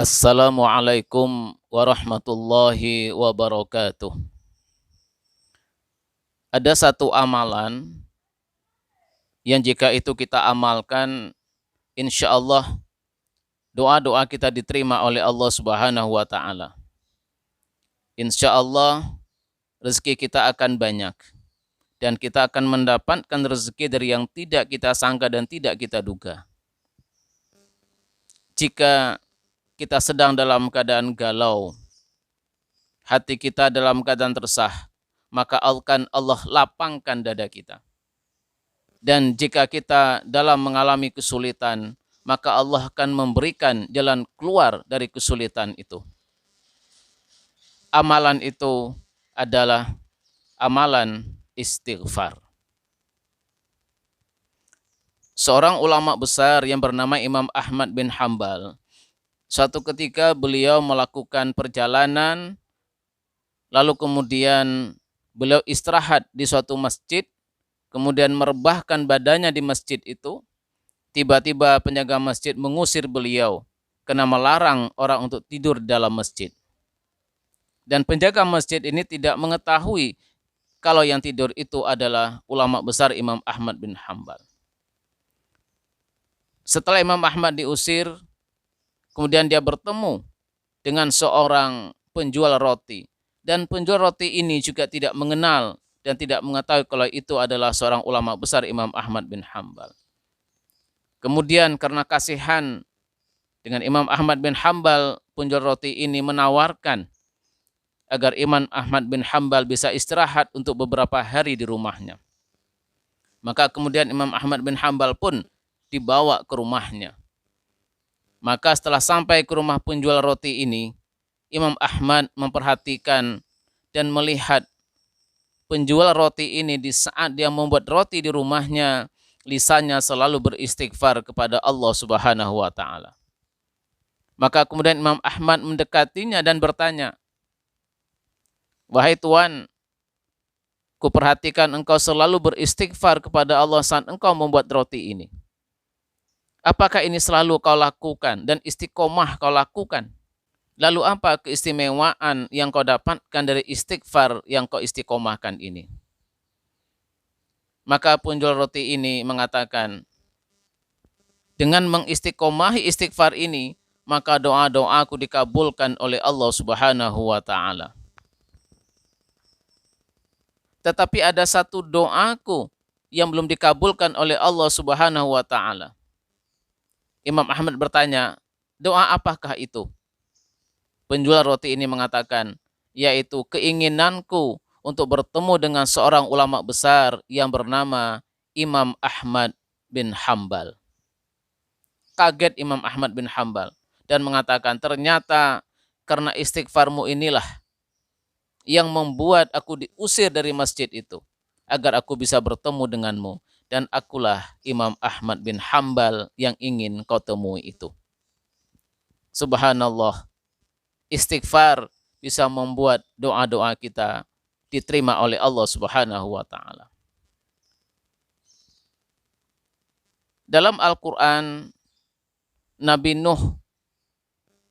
Assalamualaikum warahmatullahi wabarakatuh. Ada satu amalan yang jika itu kita amalkan, insya Allah doa-doa kita diterima oleh Allah Subhanahu wa Ta'ala. Insya Allah rezeki kita akan banyak dan kita akan mendapatkan rezeki dari yang tidak kita sangka dan tidak kita duga. Jika kita sedang dalam keadaan galau, hati kita dalam keadaan resah, maka akan Allah lapangkan dada kita. Dan jika kita dalam mengalami kesulitan, maka Allah akan memberikan jalan keluar dari kesulitan itu. Amalan itu adalah amalan istighfar. Seorang ulama besar yang bernama Imam Ahmad bin Hanbal, suatu ketika beliau melakukan perjalanan, lalu kemudian beliau istirahat di suatu masjid, kemudian merebahkan badannya di masjid itu. Tiba-tiba penjaga masjid mengusir beliau karena melarang orang untuk tidur di dalam masjid. Dan penjaga masjid ini tidak mengetahui kalau yang tidur itu adalah ulama besar Imam Ahmad bin Hanbal. Setelah Imam Ahmad diusir, kemudian dia bertemu dengan seorang penjual roti. Dan penjual roti ini juga tidak mengenal dan tidak mengetahui kalau itu adalah seorang ulama besar Imam Ahmad bin Hanbal. Kemudian karena kasihan dengan Imam Ahmad bin Hanbal, penjual roti ini menawarkan agar Imam Ahmad bin Hanbal bisa istirahat untuk beberapa hari di rumahnya. Maka kemudian Imam Ahmad bin Hanbal pun dibawa ke rumahnya. Maka setelah sampai ke rumah penjual roti ini, Imam Ahmad memperhatikan dan melihat penjual roti ini di saat dia membuat roti di rumahnya, lisannya selalu beristighfar kepada Allah Subhanahu wa Ta'ala. Maka kemudian Imam Ahmad mendekatinya dan bertanya, "Wahai Tuan, kuperhatikan engkau selalu beristighfar kepada Allah saat engkau membuat roti ini. Apakah ini selalu kau lakukan dan istiqomah kau lakukan? Lalu apa keistimewaan yang kau dapatkan dari istighfar yang kau istiqomahkan ini?" Maka penjual roti ini mengatakan, dengan mengistiqomahi istighfar ini, maka doa-doaku dikabulkan oleh Allah Subhanahu wa Ta'ala. Tetapi ada satu doaku yang belum dikabulkan oleh Allah Subhanahu wa Ta'ala. Imam Ahmad bertanya, doa apakah itu? Penjual roti ini mengatakan, yaitu keinginanku untuk bertemu dengan seorang ulama besar yang bernama Imam Ahmad bin Hanbal. Kaget Imam Ahmad bin Hanbal dan mengatakan, ternyata karena istighfarmu inilah yang membuat aku diusir dari masjid itu, agar aku bisa bertemu denganmu. Dan akulah Imam Ahmad bin Hanbal yang ingin kau temui itu. Subhanallah, istighfar bisa membuat doa-doa kita diterima oleh Allah Subhanahu wa Ta'ala. Dalam Al-Quran, Nabi Nuh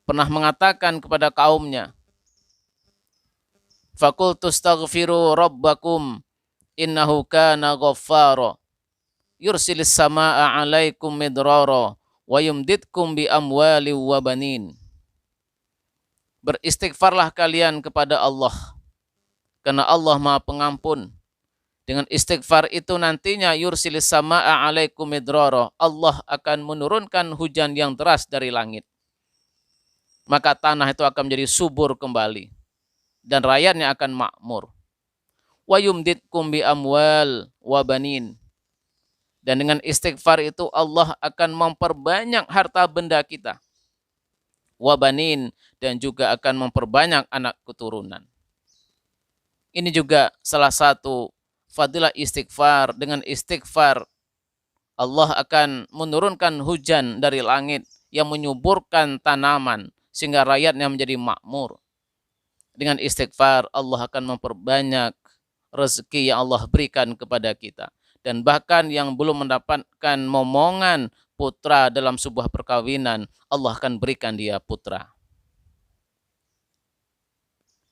pernah mengatakan kepada kaumnya, "Faqultu astaghfiru rabbakum innahu kana ghaffara yursilis samaa 'alaikum midrara wa yumditkum bi amwali wa banin." Beristighfarlah kalian kepada Allah, karena Allah Maha Pengampun. Dengan istighfar itu nantinya yursilis samaa 'alaikum midrara, Allah akan menurunkan hujan yang deras dari langit. Maka tanah itu akan menjadi subur kembali dan rakyatnya akan makmur. Wa yumditkum bi amwal wa banin. Dan dengan istighfar itu Allah akan memperbanyak harta benda kita. Wabanin, dan juga akan memperbanyak anak keturunan. Ini juga salah satu fadilah istighfar. Dengan istighfar Allah akan menurunkan hujan dari langit yang menyuburkan tanaman sehingga rakyatnya menjadi makmur. Dengan istighfar Allah akan memperbanyak rezeki yang Allah berikan kepada kita. Dan bahkan yang belum mendapatkan momongan putra dalam sebuah perkawinan, Allah akan berikan dia putra.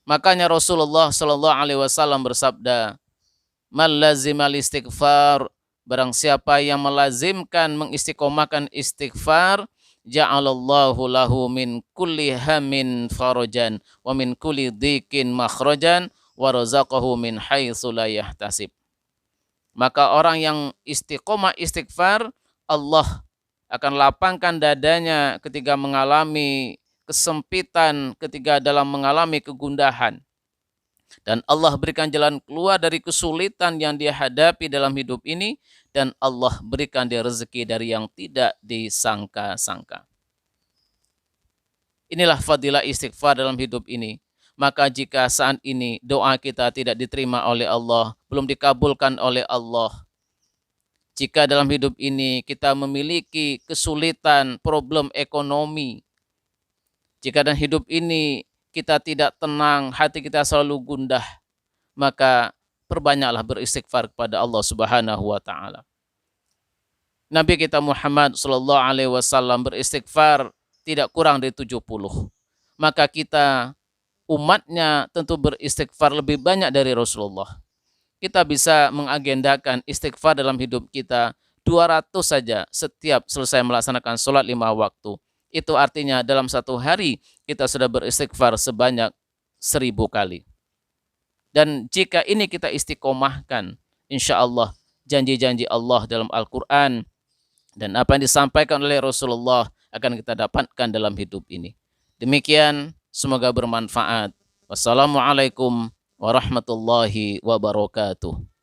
Makanya Rasulullah Shallallahu Alaihi Wasallam bersabda, "Man lazimal istighfar, barang siapa yang melazimkan mengistiqomahkan istighfar, ja'alallahu lahu min kulli hammin farajan wa min kulli dhikin makhrajan wa razaqahu min haitsu la yahtasib." Maka orang yang istiqomah istighfar, Allah akan lapangkan dadanya ketika mengalami kesempitan, ketika dalam mengalami kegundahan. Dan Allah berikan jalan keluar dari kesulitan yang dia hadapi dalam hidup ini, dan Allah berikan dia rezeki dari yang tidak disangka-sangka. Inilah fadilah istighfar dalam hidup ini. Maka jika saat ini doa kita tidak diterima oleh Allah, belum dikabulkan oleh Allah, jika dalam hidup ini kita memiliki kesulitan, problem ekonomi, jika dalam hidup ini kita tidak tenang, hati kita selalu gundah, maka perbanyaklah beristighfar kepada Allah Subhanahu wa taala. Nabi kita Muhammad sallallahu alaihi wasallam beristighfar tidak kurang dari 70. Maka kita umatnya tentu beristighfar lebih banyak dari Rasulullah. Kita bisa mengagendakan istighfar dalam hidup kita 200 saja setiap selesai melaksanakan sholat 5 waktu. Itu artinya dalam satu hari kita sudah beristighfar sebanyak 1000 kali. Dan jika ini kita istiqomahkan, insya Allah janji-janji Allah dalam Al-Quran dan apa yang disampaikan oleh Rasulullah akan kita dapatkan dalam hidup ini. Demikian, semoga bermanfaat. Wassalamualaikum warahmatullahi wabarakatuh.